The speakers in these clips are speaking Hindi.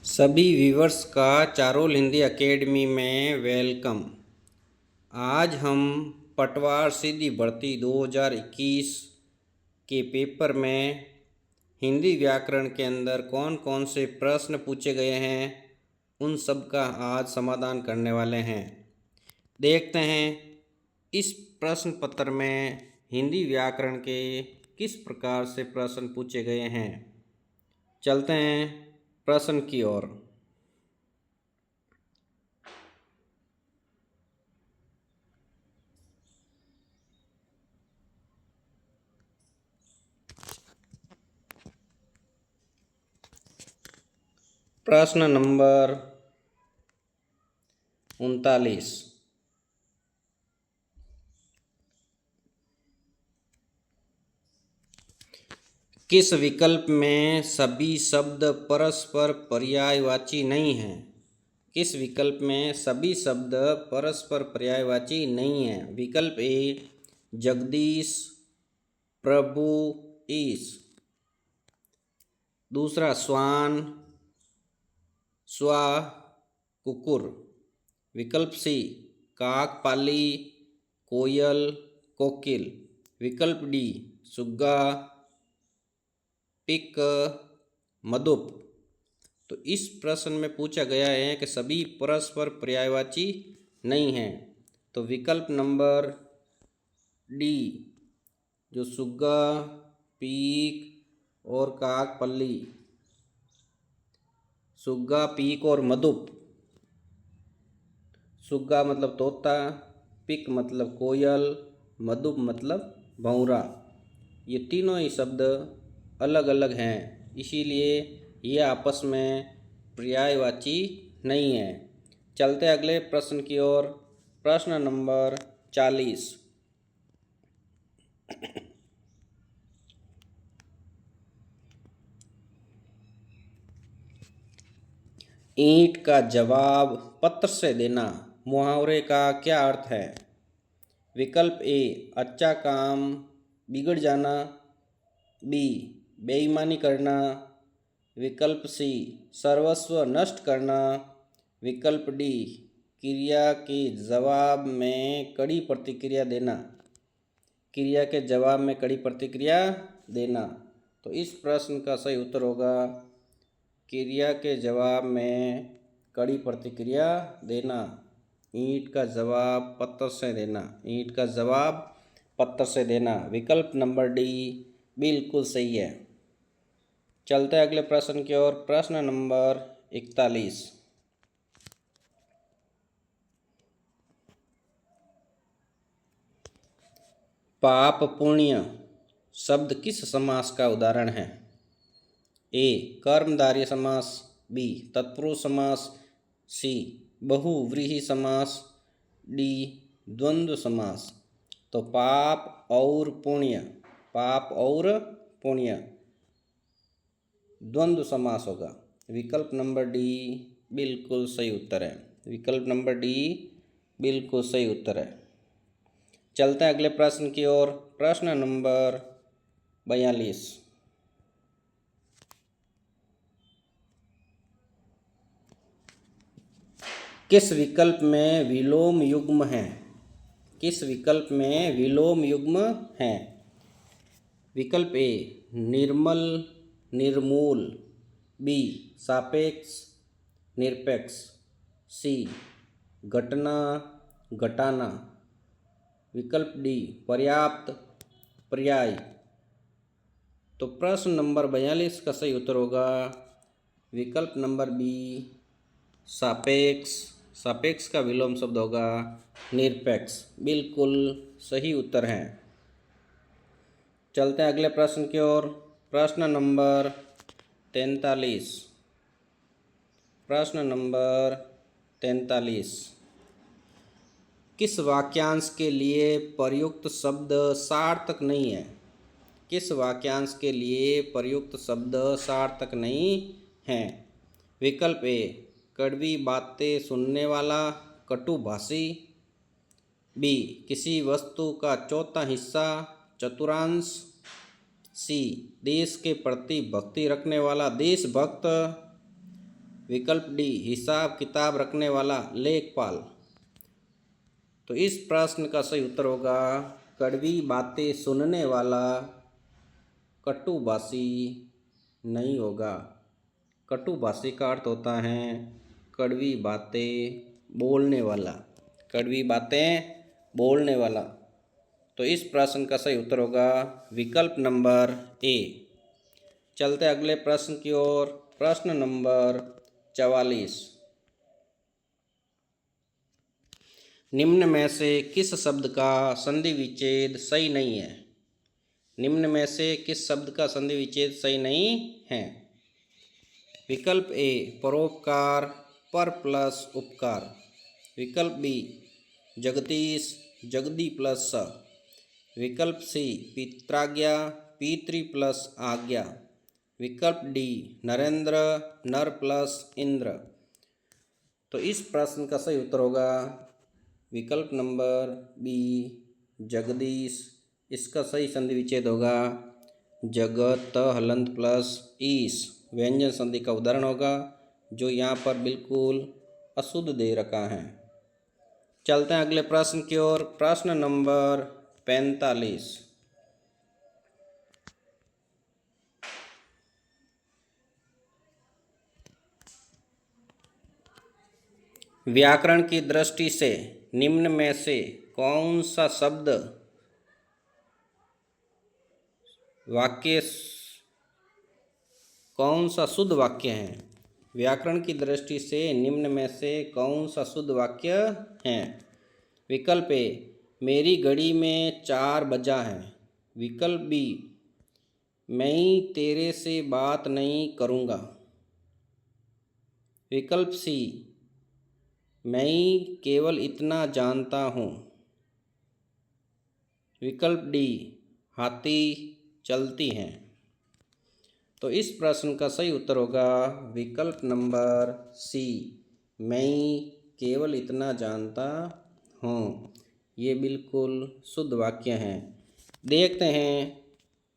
सभी व्यूवर्स का चारोल हिंदी एकेडमी में वेलकम। आज हम पटवार सीधी भर्ती 2021 के पेपर में हिंदी व्याकरण के अंदर कौन कौन से प्रश्न पूछे गए हैं उन सब का आज समाधान करने वाले हैं। देखते हैं इस प्रश्न पत्र में हिंदी व्याकरण के किस प्रकार से प्रश्न पूछे गए हैं। चलते हैं प्रश्न की ओर। प्रश्न नंबर 39। किस विकल्प में सभी शब्द परस्पर पर्यायवाची नहीं हैं? किस विकल्प में सभी शब्द परस्पर पर्यायवाची नहीं हैं? विकल्प ए जगदीश, प्रभु, ईश। दूसरा स्वान, स्वा, कुकुर। विकल्प सी काकपाली, कोयल, कोकिल। विकल्प डी सुग्गा, पिक, मधुप। तो इस प्रश्न में पूछा गया है कि सभी परस्पर पर्यायवाची नहीं हैं। तो विकल्प नंबर डी जो सुग्गा, पीक और काकपल्ली, सुग्गा, पीक और मधुप। सुग्गा मतलब तोता, पिक मतलब कोयल, मधुप मतलब भौरा। ये तीनों ही शब्द अलग अलग हैं, इसीलिए ये आपस में पर्यायवाची नहीं है। चलते अगले प्रश्न की ओर। प्रश्न नंबर 40। ईंट का जवाब पत्र से देना मुहावरे का क्या अर्थ है? विकल्प ए अच्छा काम बिगड़ जाना, बी बेईमानी करना। विकल्प सी सर्वस्व नष्ट करना। विकल्प डी क्रिया के जवाब में कड़ी प्रतिक्रिया देना। क्रिया के जवाब में कड़ी प्रतिक्रिया देना। तो इस प्रश्न का सही उत्तर होगा क्रिया के जवाब में कड़ी प्रतिक्रिया देना। ईंट का जवाब पत्थर से देना। ईंट का जवाब पत्थर से देना। विकल्प नंबर डी बिल्कुल सही है। चलते हैं अगले प्रश्न की ओर। प्रश्न नंबर 41। पाप पुण्य शब्द किस समास का उदाहरण है? ए कर्मधारय समास, बी तत्पुरुष समास, सी बहुव्रीहि समास, डी द्वंद्व समास। तो पाप और पुण्य, पाप और पुण्य द्वंद्व समास होगा। विकल्प नंबर डी बिल्कुल सही उत्तर है। विकल्प नंबर डी बिल्कुल सही उत्तर है। चलते हैं अगले प्रश्न की ओर। प्रश्न नंबर 42। किस विकल्प में विलोम युग्म है? किस विकल्प में विलोम युग्म है? विकल्प ए निर्मल, निर्मूल, बी सापेक्ष, निरपेक्ष, सी घटना, घटाना। विकल्प डी पर्याप्त, पर्याय। तो प्रश्न नंबर 42 का सही उत्तर होगा विकल्प नंबर बी सापेक्ष। सापेक्ष का विलोम शब्द होगा निरपेक्ष। बिल्कुल सही उत्तर है। चलते हैं अगले प्रश्न की ओर। प्रश्न नंबर 43। प्रश्न नंबर 43। किस वाक्यांश के लिए प्रयुक्त शब्द सार्थक नहीं है? किस वाक्यांश के लिए प्रयुक्त शब्द सार्थक नहीं है? विकल्प ए कड़वी बातें सुनने वाला कटुभाषी, बी किसी वस्तु का चौथा हिस्सा चतुर्थांश, सी देश के प्रति भक्ति रखने वाला देशभक्त। विकल्प डी हिसाब किताब रखने वाला लेखपाल। तो इस प्रश्न का सही उत्तर होगा कड़वी बातें सुनने वाला कटुभाषी नहीं होगा। कटुभाषी का अर्थ होता है कड़वी बातें बोलने वाला, कड़वी बातें बोलने वाला। तो इस प्रश्न का सही उत्तर होगा विकल्प नंबर ए। चलते अगले प्रश्न की ओर। प्रश्न नंबर 44। निम्न में से किस शब्द का संधि विच्छेद सही नहीं है? निम्न में से किस शब्द का संधि विच्छेद सही नहीं है? विकल्प ए परोपकार पर प्लस उपकार। विकल्प बी जगदीश जगदी प्लस स। विकल्प सी पित्राज्ञा पितृ प्लस आज्ञा। विकल्प डी नरेंद्र नर प्लस इंद्र। तो इस प्रश्न का सही उत्तर होगा विकल्प नंबर बी जगदीश। इसका सही संधि विच्छेद होगा जगत हलंत प्लस ईश। व्यंजन संधि का उदाहरण होगा जो यहाँ पर बिल्कुल अशुद्ध दे रखा है। चलते हैं अगले प्रश्न की ओर। प्रश्न नंबर 45। व्याकरण की दृष्टि से निम्न में से कौन सा शब्द वाक्य कौन सा शुद्ध वाक्य है? व्याकरण की दृष्टि से निम्न में से कौन सा शुद्ध वाक्य है? विकल्प ए मेरी घड़ी में 4 बजा है। विकल्प बी मैं तेरे से बात नहीं करूँगा। विकल्प सी मैं केवल इतना जानता हूँ। विकल्प डी हाथी चलती हैं। तो इस प्रश्न का सही उत्तर होगा विकल्प नंबर सी मैं केवल इतना जानता हूँ। ये बिल्कुल शुद्ध वाक्य हैं। देखते हैं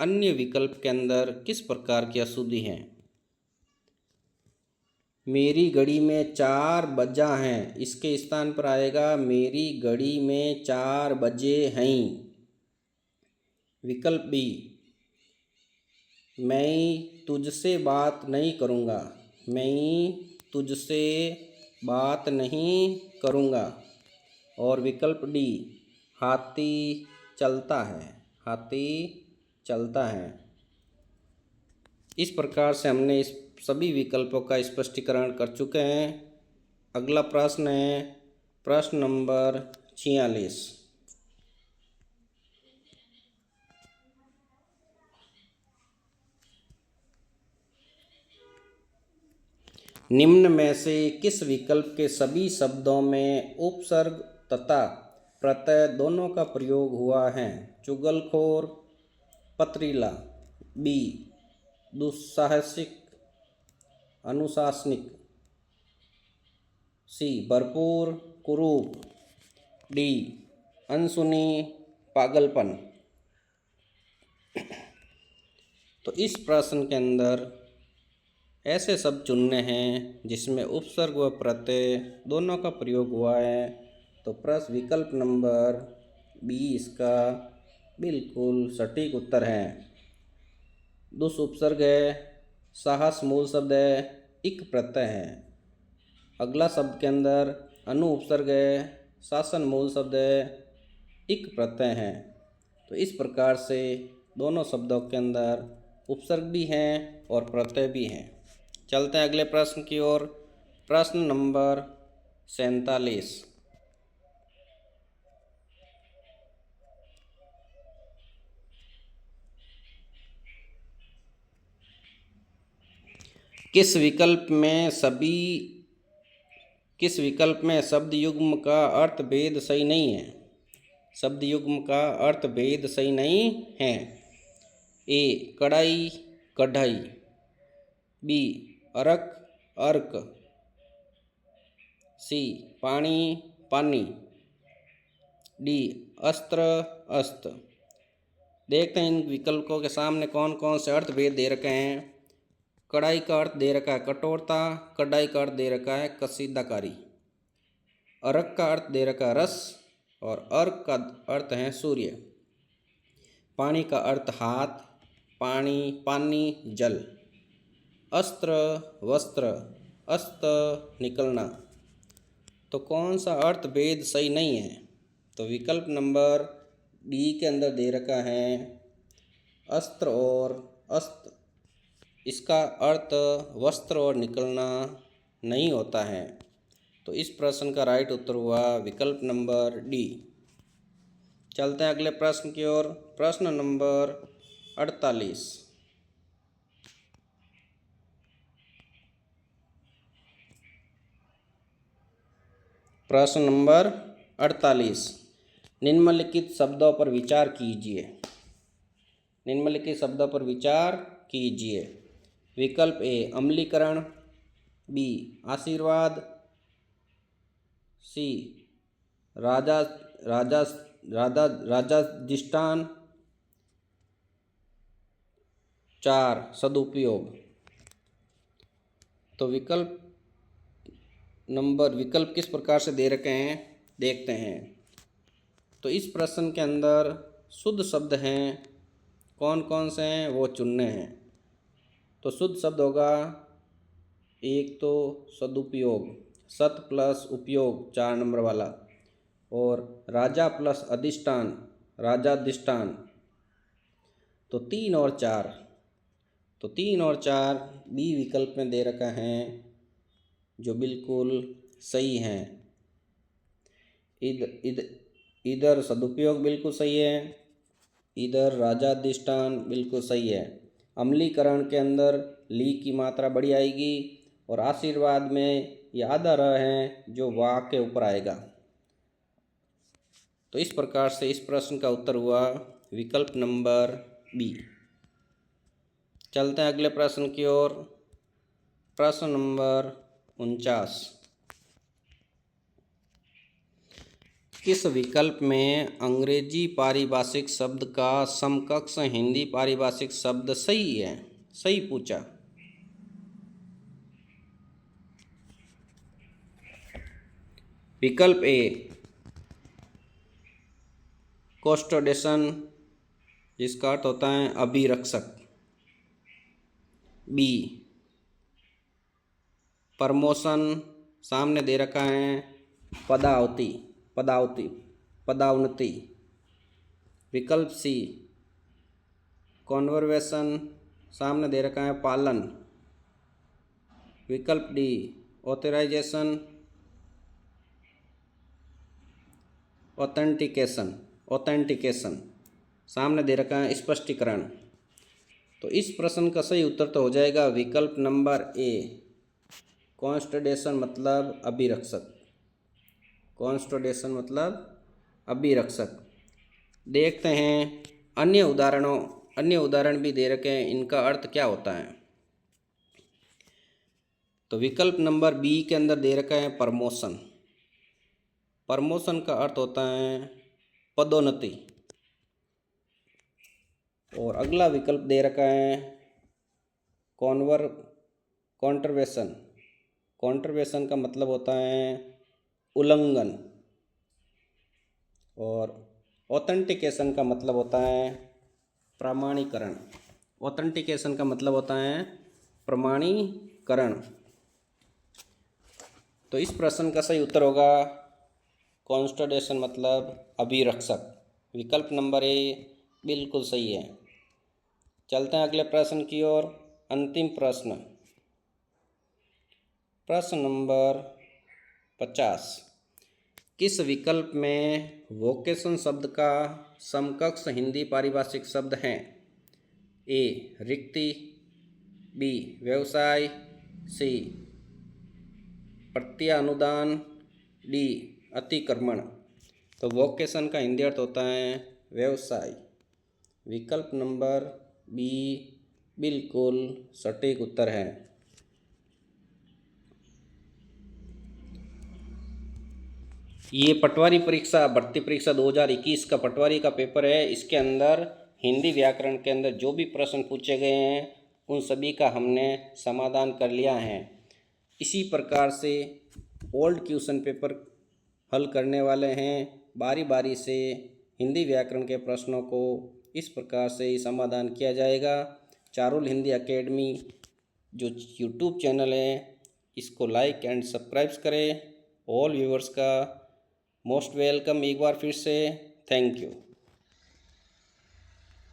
अन्य विकल्प के अंदर किस प्रकार की अशुद्धि है। मेरी घड़ी में 4 बजा हैं, इसके स्थान पर आएगा मेरी घड़ी में 4 बजे हैं। विकल्प बी मैं तुझसे बात नहीं करूँगा। मैं तुझसे बात नहीं करूँगा। और विकल्प डी हाथी चलता है। हाथी चलता है। इस प्रकार से हमने इस सभी विकल्पों का स्पष्टीकरण कर चुके हैं। अगला प्रश्न है प्रश्न नंबर 46। निम्न में से किस विकल्प के सभी शब्दों में उपसर्ग तथा प्रत्यय दोनों का प्रयोग हुआ है? चुगलखोर पथरीला। बी दुस्साहसिक अनुशासनिक। सी भरपूर कुरूप। डी अनसुनी पागलपन। तो इस प्रश्न के अंदर ऐसे शब्द चुनने हैं जिसमें उपसर्ग व प्रत्यय दोनों का प्रयोग हुआ है। तो प्रश्न विकल्प नंबर बी इसका बिल्कुल सटीक उत्तर है। दुस उपसर्ग है, साहस मूल शब्द है, इक प्रत्यय है। अगला शब्द के अंदर अनु उपसर्ग है, शासन मूल शब्द है, इक प्रत्यय है। तो इस प्रकार से दोनों शब्दों के अंदर उपसर्ग भी हैं और प्रत्यय भी हैं। चलते हैं अगले प्रश्न की ओर। प्रश्न नंबर 47। किस विकल्प में शब्द युग्म का अर्थ भेद सही नहीं है? शब्द युग्म का अर्थ भेद सही नहीं है। ए कढ़ाई कढ़ाई। बी अर्क अर्क। सी पानी पानी। डी अस्त्र अस्त्र। देखते हैं इन विकल्पों के सामने कौन कौन से अर्थ भेद दे रखे हैं। कढ़ाई का अर्थ दे रखा है कठोरता, कढ़ाई का अर्थ दे रखा है कसीदाकारी। अर्क का अर्थ दे रखा है रस और अर्क का अर्थ है सूर्य। पानी का अर्थ हाथ, पानी, पानी, जल। अस्त्र, वस्त्र, अस्त, निकलना। तो कौन सा अर्थ भेद सही नहीं है? तो विकल्प नंबर डी के अंदर दे रखा है अस्त्र और अस्त, इसका अर्थ वस्त्र और निकलना नहीं होता है। तो इस प्रश्न का राइट उत्तर हुआ विकल्प नंबर डी। चलते हैं अगले प्रश्न की ओर। प्रश्न नंबर 48। प्रश्न नंबर 48, निम्नलिखित शब्दों पर विचार कीजिए। निम्नलिखित शब्दों पर विचार कीजिए। विकल्प ए अम्लीकरण, बी आशीर्वाद, सी राजा राजा राजा राजाधिष्ठान, 4 सदुपयोग। तो विकल्प किस प्रकार से दे रखे हैं देखते हैं। तो इस प्रश्न के अंदर शुद्ध शब्द हैं, कौन कौन से हैं वो चुनने हैं। तो शुद्ध शब्द होगा एक तो सदुपयोग, सत प्लस उपयोग 4 नंबर वाला, और राजा प्लस अधिष्ठान, राजाधिष्ठान। तो 3 और 4, तो 3 और 4 बी विकल्प में दे रखा है जो बिल्कुल सही हैं। इधर सदुपयोग बिल्कुल सही है, इधर राजाधिष्ठान बिल्कुल सही है। अम्लीकरण के अंदर ली की मात्रा बड़ी आएगी और आशीर्वाद में ये आधा र है जो वाह के ऊपर आएगा। तो इस प्रकार से इस प्रश्न का उत्तर हुआ विकल्प नंबर बी। चलते हैं अगले प्रश्न की ओर। प्रश्न नंबर 49, किस विकल्प में अंग्रेजी पारिभाषिक शब्द का समकक्ष हिंदी पारिभाषिक शब्द सही है? सही पूछा। विकल्प ए कोस्टोडेशन, जिसका अर्थ होता है अभिरक्षक। बी प्रमोशन, सामने दे रखा है पदावनति। विकल्प सी कॉन्वर्वेशन, सामने दे रखा है पालन। विकल्प डी ऑथराइजेशन, ऑथेंटिकेशन, सामने दे रखा है स्पष्टीकरण। तो इस प्रश्न का सही उत्तर तो हो जाएगा विकल्प नंबर ए कॉन्स्टोडेशन मतलब अभिरक्षक। कॉन्स्टोडेशन मतलब अभिरक्षक। देखते हैं अन्य उदाहरण भी दे रखे हैं, इनका अर्थ क्या होता है। तो विकल्प नंबर बी के अंदर दे रखा है प्रमोशन। प्रमोशन का अर्थ होता है पदोन्नति। और अगला विकल्प दे रखा है कॉन्ट्रवेशन। कॉन्ट्रवेशन का मतलब होता है उल्लंघन। और ऑथेंटिकेशन का मतलब होता है प्रमाणीकरण। ऑथेंटिकेशन का मतलब होता है प्रमाणीकरण। तो इस प्रश्न का सही उत्तर होगा कॉन्स्टोडेशन मतलब अभिरक्षक। विकल्प नंबर ए बिल्कुल सही है। चलते हैं अगले प्रश्न की ओर। अंतिम प्रश्न, प्रश्न नंबर 50, किस विकल्प में वोकेशन शब्द का समकक्ष हिंदी पारिभाषिक शब्द हैं? ए रिक्ति, बी व्यवसाय, सी प्रत्यानुदान, डी अतिक्रमण। तो वोकेशन का हिंदी अर्थ होता है व्यवसाय। विकल्प नंबर बी बिल्कुल सटीक उत्तर है। ये पटवारी परीक्षा भर्ती परीक्षा 2021 का पटवारी का पेपर है। इसके अंदर हिंदी व्याकरण के अंदर जो भी प्रश्न पूछे गए हैं उन सभी का हमने समाधान कर लिया है। इसी प्रकार से ओल्ड क्वेश्चन पेपर हल करने वाले हैं। बारी बारी से हिंदी व्याकरण के प्रश्नों को इस प्रकार से ही समाधान किया जाएगा। चारुल हिंदी एकेडमी जो यूट्यूब चैनल है, इसको लाइक एंड सब्सक्राइब करें। ऑल व्यूवर्स का मोस्ट वेलकम एक बार फिर से। Thank you.